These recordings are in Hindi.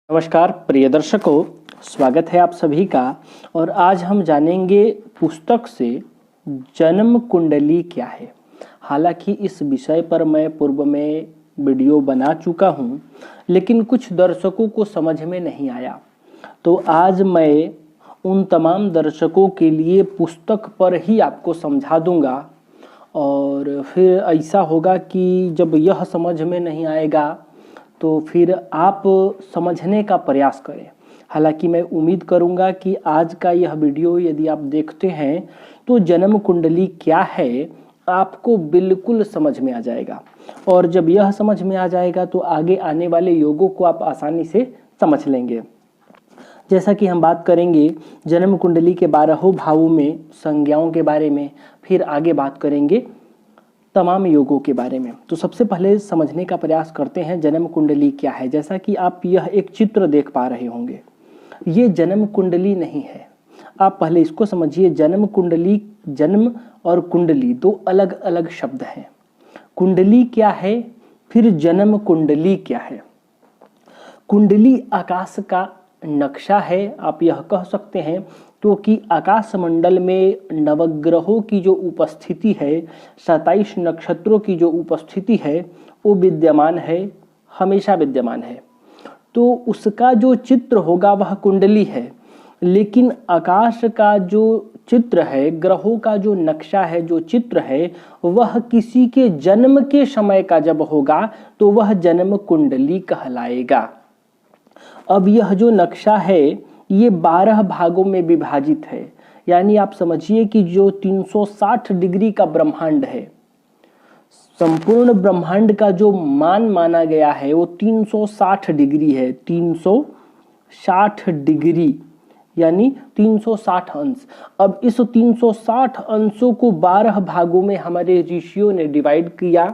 नमस्कार प्रिय दर्शकों, स्वागत है आप सभी का। और आज हम जानेंगे पुस्तक से जन्म कुंडली क्या है। हालांकि इस विषय पर मैं पूर्व में वीडियो बना चुका हूं, लेकिन कुछ दर्शकों को समझ में नहीं आया, तो आज मैं उन तमाम दर्शकों के लिए पुस्तक पर ही आपको समझा दूंगा। और फिर ऐसा होगा कि जब यह समझ में नहीं आएगा तो फिर आप समझने का प्रयास करें। हालांकि मैं उम्मीद करूंगा कि आज का यह वीडियो यदि आप देखते हैं तो जन्म कुंडली क्या है आपको बिल्कुल समझ में आ जाएगा। और जब यह समझ में आ जाएगा तो आगे आने वाले योगों को आप आसानी से समझ लेंगे। जैसा कि हम बात करेंगे जन्म कुंडली के 12 भावों में संज्ञाओं के बारे में, फिर आगे बात करेंगे तमाम योगों के बारे में। तो सबसे पहले समझने का प्रयास करते हैं जन्म कुंडली क्या है। जैसा कि आप यह एक चित्र देख पा रहे होंगे, ये जन्म कुंडली नहीं है। आप पहले इसको समझिए, जन्म कुंडली, जन्म और कुंडली दो अलग अलग शब्द हैं। कुंडली क्या है, फिर जन्म कुंडली क्या है। कुंडली आकाश का नक्शा है, आप यह कह सकते हैं, क्योंकि आकाश मंडल में नवग्रहों की जो उपस्थिति है, 27 नक्षत्रों की जो उपस्थिति है, वो विद्यमान है, हमेशा विद्यमान है। तो उसका जो चित्र होगा वह कुंडली है। लेकिन आकाश का जो चित्र है, ग्रहों का जो नक्शा है, जो चित्र है, वह किसी के जन्म के समय का जब होगा तो वह जन्म कुंडली कहलाएगा। अब यह जो नक्शा है ये 12 भागों में विभाजित है। यानी आप समझिए कि जो 360 डिग्री का ब्रह्मांड है, संपूर्ण ब्रह्मांड का जो मान माना गया है वो 360 डिग्री है। 360 डिग्री यानी 360 अंश। अब इस 360 अंशों को 12 भागों में हमारे ऋषियों ने डिवाइड किया,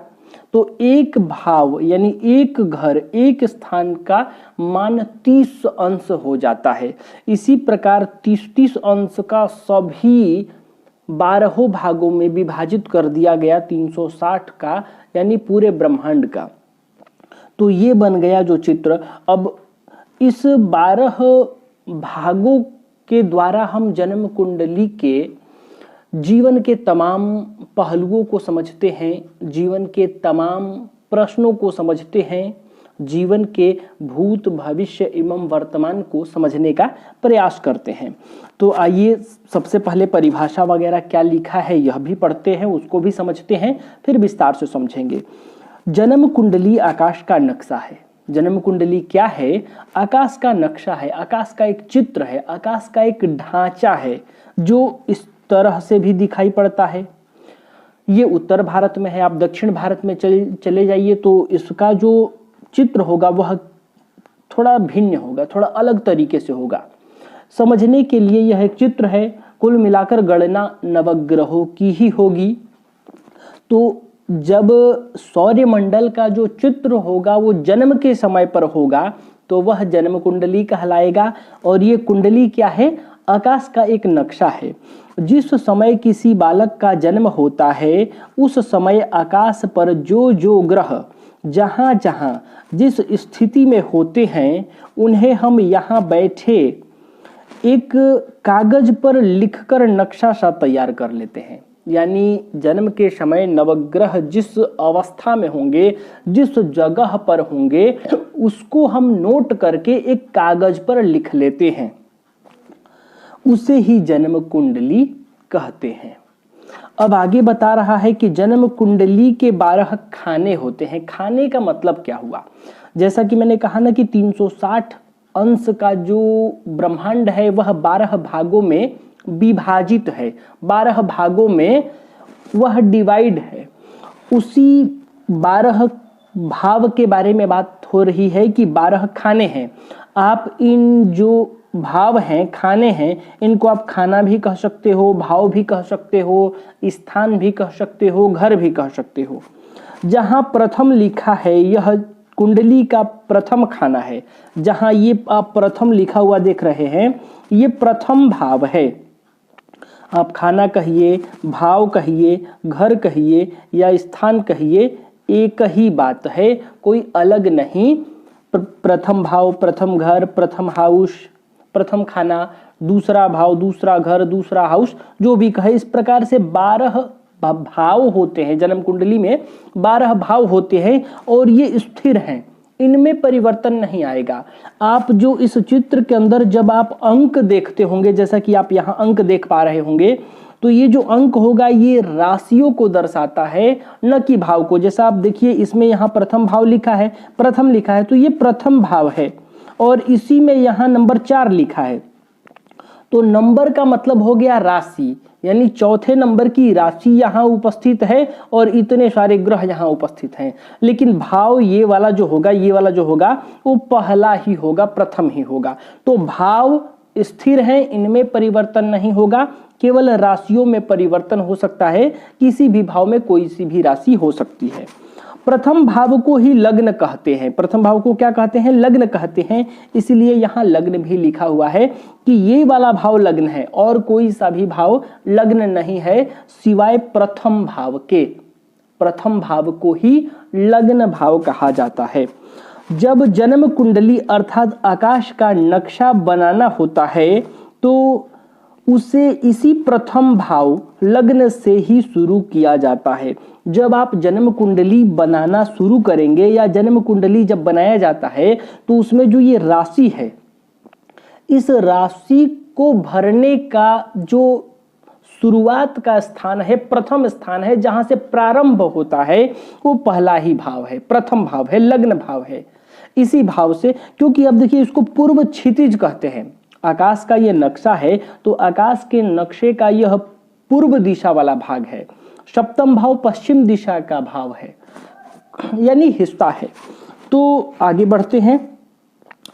तो एक भाव यानी एक घर, एक स्थान का मान 30 अंश हो जाता है। इसी प्रकार 30 अंश का सभी 12 भागों में विभाजित कर दिया गया 360 का, यानी पूरे ब्रह्मांड का। तो ये बन गया जो चित्र। अब इस 12 भागों के द्वारा हम जन्म कुंडली के जीवन के तमाम पहलुओं को समझते हैं, जीवन के तमाम प्रश्नों को समझते हैं, जीवन के भूत, भविष्य एवं वर्तमान को समझने का प्रयास करते हैं। तो आइए सबसे पहले परिभाषा वगैरह क्या लिखा है यह भी पढ़ते हैं, उसको भी समझते हैं, फिर विस्तार से समझेंगे। जन्म कुंडली आकाश का नक्शा है। जन्म कुंडली क्या है? आकाश का नक्शा है, आकाश का एक चित्र है, आकाश का एक ढांचा है जो इस तरह से भी दिखाई पड़ता है। ये उत्तर भारत में है, आप दक्षिण भारत में चले जाइए तो इसका जो चित्र होगा वह थोड़ा भिन्न होगा, थोड़ा अलग तरीके से होगा। समझने के लिए यह एक चित्र है, कुल मिलाकर गणना नवग्रहों की ही होगी। तो जब सौरमंडल का जो चित्र होगा वो जन्म के समय पर होगा तो वह जन्म कुंडली कहलाएगा। और ये कुंडली क्या है? आकाश का एक नक्शा है। जिस समय किसी बालक का जन्म होता है उस समय आकाश पर जो जो ग्रह जहां जहां जिस स्थिति में होते हैं उन्हें हम यहाँ बैठे एक कागज पर लिखकर नक्शा सा तैयार कर लेते हैं। यानी जन्म के समय नवग्रह जिस अवस्था में होंगे, जिस जगह पर होंगे, उसको हम नोट करके एक कागज पर लिख लेते हैं, उसे ही जन्म कुंडली कहते हैं। अब आगे बता रहा है कि जन्म कुंडली के 12 खाने होते हैं। खाने का मतलब क्या हुआ? जैसा कि मैंने कहा ना कि 360 अंश का जो ब्रह्मांड है वह 12 भागों में विभाजित है, 12 भागों में वह डिवाइड है। उसी 12 भाव के बारे में बात हो रही है कि 12 खाने हैं। आप इन जो भाव हैं, खाने हैं, इनको आप खाना भी कह सकते हो, भाव भी कह सकते हो, स्थान भी कह सकते हो, घर भी कह सकते हो। जहां प्रथम लिखा है यह कुंडली का प्रथम खाना है। जहां ये आप प्रथम लिखा हुआ देख रहे हैं ये प्रथम भाव है। आप खाना कहिए, भाव कहिए, घर कहिए या स्थान कहिए, एक ही बात है, कोई अलग नहीं। प्रथम भाव, प्रथम घर, प्रथम हाउस, प्रथम खाना, दूसरा भाव, दूसरा घर, दूसरा हाउस, जो भी कहे। इस प्रकार से 12 भाव होते हैं जन्म कुंडली में, 12 भाव होते हैं और ये स्थिर हैं, इनमें परिवर्तन नहीं आएगा। आप जो इस चित्र के अंदर जब आप अंक देखते होंगे, जैसा कि आप यहाँ अंक देख पा रहे होंगे, तो ये जो अंक होगा ये राशियों को दर्शाता है, न कि भाव को। जैसा आप देखिए इसमें यहाँ प्रथम भाव लिखा है, प्रथम लिखा है, तो ये प्रथम भाव है और इसी में यहाँ नंबर 4 लिखा है, तो नंबर का मतलब हो गया राशि, यानी चौथे नंबर की राशि यहाँ उपस्थित है और इतने सारे ग्रह यहाँ उपस्थित हैं। लेकिन भाव ये वाला जो होगा, ये वाला जो होगा वो पहला ही होगा, प्रथम ही होगा। तो भाव स्थिर हैं, इनमें परिवर्तन नहीं होगा, केवल राशियों में परिवर्तन हो सकता है। किसी भी भाव में कोई सी भी राशि हो सकती है। प्रथम भाव को ही लग्न कहते हैं। प्रथम भाव को क्या कहते हैं? लग्न कहते हैं। इसलिए यहाँ लग्न भी लिखा हुआ है कि ये वाला भाव लग्न है और कोई सा भी भाव लग्न नहीं है सिवाय प्रथम भाव के। प्रथम भाव को ही लग्न भाव कहा जाता है। जब जन्म कुंडली अर्थात आकाश का नक्शा बनाना होता है तो उसे इसी प्रथम भाव लग्न से ही शुरू किया जाता है। जब आप जन्म कुंडली बनाना शुरू करेंगे या जन्म कुंडली जब बनाया जाता है तो उसमें जो ये राशि है, इस राशि को भरने का जो शुरुआत का स्थान है, प्रथम स्थान है, जहां से प्रारंभ होता है, वो पहला ही भाव है, प्रथम भाव है, लग्न भाव है। इसी भाव से, क्योंकि अब देखिए इसको पूर्व क्षितिज कहते हैं। आकाश का ये नक्शा है तो आकाश के नक्शे का यह पूर्व दिशा वाला भाग है। सप्तम भाव पश्चिम दिशा का भाव है, यानी हिस्सा है। तो आगे बढ़ते हैं।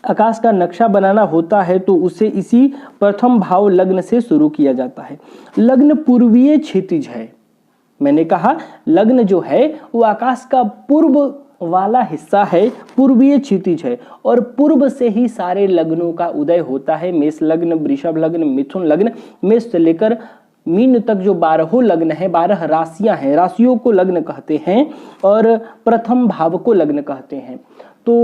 आकाश का नक्शा बनाना होता है तो उसे इसी प्रथम भाव लग्न से शुरू किया जाता है। लग्न पूर्वीय क्षितिज है। मैंने कहा लग्न जो है वो आकाश का पूर्व वाला हिस्सा है, पूर्वीय क्षितिज है और पूर्व से ही सारे लग्नों का उदय होता है। मेष लग्न, वृषभ लग्न, मिथुन लग्न, मेष से लेकर मीन तक जो 12 लग्न है, 12 राशियां हैं, राशियों को लग्न कहते हैं और प्रथम भाव को लग्न कहते हैं। तो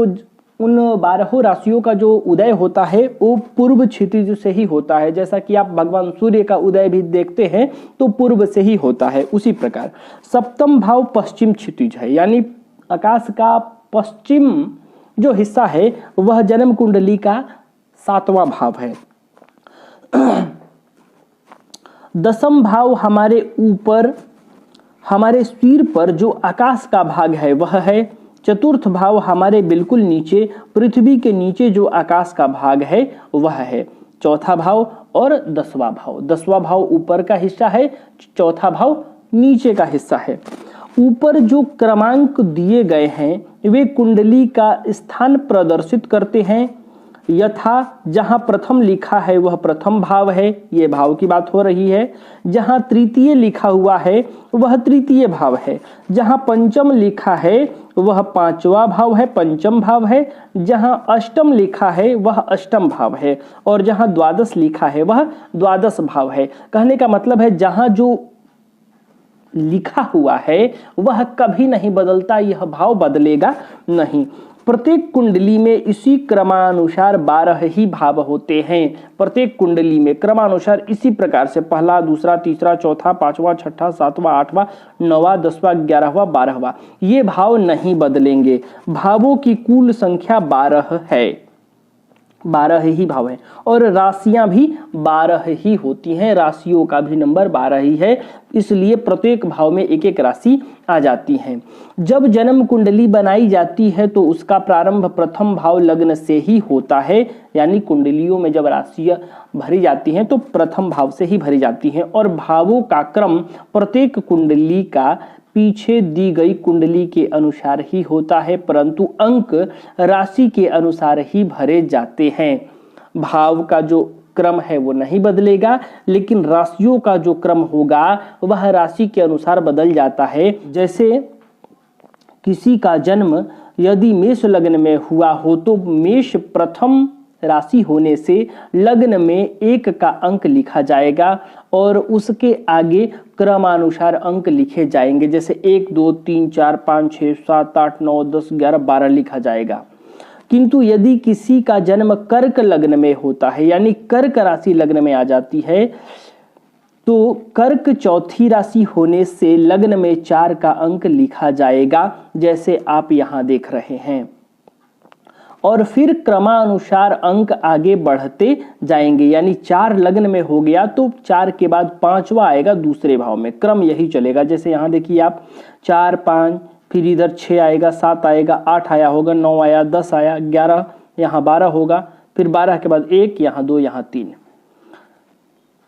उन 12 राशियों का जो उदय होता है वो पूर्व क्षितिज से ही होता है। जैसा कि आप भगवान सूर्य का उदय भी देखते हैं तो पूर्व से ही होता है। उसी प्रकार सप्तम भाव पश्चिम क्षितिज है, यानी आकाश का पश्चिम जो हिस्सा है वह जन्म कुंडली का 7वां भाव है। दसम भाव हमारे ऊपर, हमारे सिर पर जो आकाश का भाग है वह है। चतुर्थ भाव हमारे बिल्कुल नीचे, पृथ्वी के नीचे जो आकाश का भाग है वह है। चौथा भाव और 10वां भाव, 10वां भाव ऊपर का हिस्सा है, चौथा भाव नीचे का हिस्सा है। ऊपर जो क्रमांक दिए गए हैं वे कुंडली का स्थान प्रदर्शित करते हैं। यथा जहां प्रथम लिखा है वह प्रथम भाव है, ये भाव की बात हो रही है। जहां तृतीय लिखा हुआ है वह तृतीय भाव है। जहां पंचम लिखा है वह 5वां भाव है, पंचम भाव है। जहां अष्टम लिखा है वह अष्टम भाव है और जहां द्वादश लिखा है वह द्वादश भाव है। कहने का मतलब है जहां जो लिखा हुआ है वह कभी नहीं बदलता, यह भाव बदलेगा नहीं। प्रत्येक कुंडली में इसी क्रमानुसार 12 ही भाव होते हैं। प्रत्येक कुंडली में क्रमानुसार इसी प्रकार से पहला, दूसरा, तीसरा, चौथा, 5वां, 6वां, 7वां, 8वां, 9वां, 10वां, 11वां, 12वां, ये भाव नहीं बदलेंगे। भावों की कुल संख्या 12 है, 12 ही भाव है और राशियां भी 12 ही होती हैं। राशियों का भी नंबर 12 ही है, इसलिए प्रत्येक भाव में एक एक राशि आ जाती है। जब जन्म कुंडली बनाई जाती है तो उसका प्रारंभ प्रथम भाव लग्न से ही होता है, यानी कुंडलियों में जब राशियां भरी जाती हैं तो प्रथम भाव से ही भरी जाती हैं और भावों का क्रम प्रत्येक कुंडली का पीछे दी गई कुंडली के अनुसार ही होता है, परंतु अंक राशि के अनुसार ही भरे जाते हैं। भाव का जो क्रम है वो नहीं बदलेगा, लेकिन राशियों का जो क्रम होगा वह राशि के अनुसार बदल जाता है। जैसे किसी का जन्म यदि मेष लग्न में हुआ हो तो मेष प्रथम राशि होने से लग्न में 1 का अंक लिखा जाएगा और उसके आगे क्रमानुसार अंक लिखे जाएंगे। जैसे 1, 2, 3, 4, 5, 6, 7, 8, 9, 10, 11, 12 लिखा जाएगा। किंतु यदि किसी का जन्म कर्क लग्न में होता है, यानी कर्क राशि लग्न में आ जाती है, तो कर्क चौथी राशि होने से लग्न में 4 का अंक लिखा जाएगा, जैसे आप यहां देख रहे हैं। और फिर क्रमानुसार अंक आगे बढ़ते जाएंगे, यानी 4 लग्न में हो गया तो 4 के बाद 5वां आएगा दूसरे भाव में, क्रम यही चलेगा। जैसे यहां देखिए आप 4 5, फिर इधर 6 आएगा, 7 आएगा, 8 आया होगा, 9 आया, 10 आया, 11, यहाँ 12 होगा, फिर 12 के बाद 1, यहाँ 2, यहाँ 3।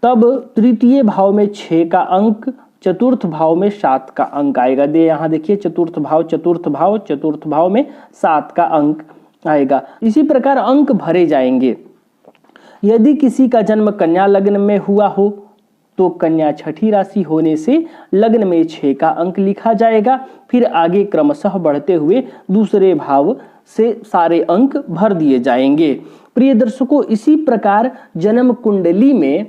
तब तृतीय भाव में 6 का अंक, चतुर्थ भाव में 7 का अंक आएगा। यहाँ देखिए चतुर्थ भाव में 7 का अंक आएगा। इसी प्रकार अंक भरे जाएंगे। यदि किसी का जन्म कन्या लग्न में हुआ हो तो कन्या छठी राशि होने से लग्न में 6 का अंक लिखा जाएगा, फिर आगे क्रमशः बढ़ते हुए दूसरे भाव से सारे अंक भर दिए जाएंगे। प्रिय दर्शकों, इसी प्रकार जन्म कुंडली में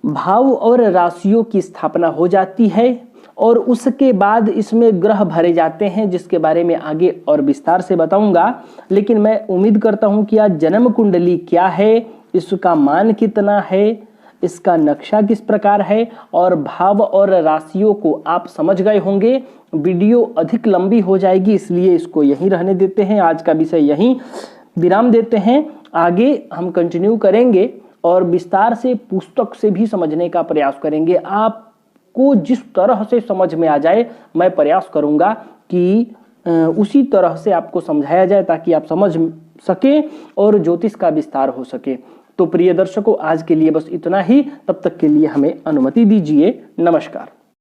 भाव और राशियों की स्थापना हो जाती है और उसके बाद इसमें ग्रह भरे जाते हैं, जिसके बारे में आगे और विस्तार से बताऊंगा। लेकिन मैं उम्मीद करता हूं कि आज जन्म कुंडली क्या है, इसका मान कितना है, इसका नक्शा किस प्रकार है और भाव और राशियों को आप समझ गए होंगे। वीडियो अधिक लंबी हो जाएगी, इसलिए इसको यहीं रहने देते हैं। आज का विषय यहीं विराम देते हैं। आगे हम कंटिन्यू करेंगे और विस्तार से पुस्तक से भी समझने का प्रयास करेंगे। आपको जिस तरह से समझ में आ जाए मैं प्रयास करूंगा कि उसी तरह से आपको समझाया जाए, ताकि आप समझ सके और ज्योतिष का विस्तार हो सके। तो प्रिय दर्शकों, आज के लिए बस इतना ही। तब तक के लिए हमें अनुमति दीजिए। नमस्कार।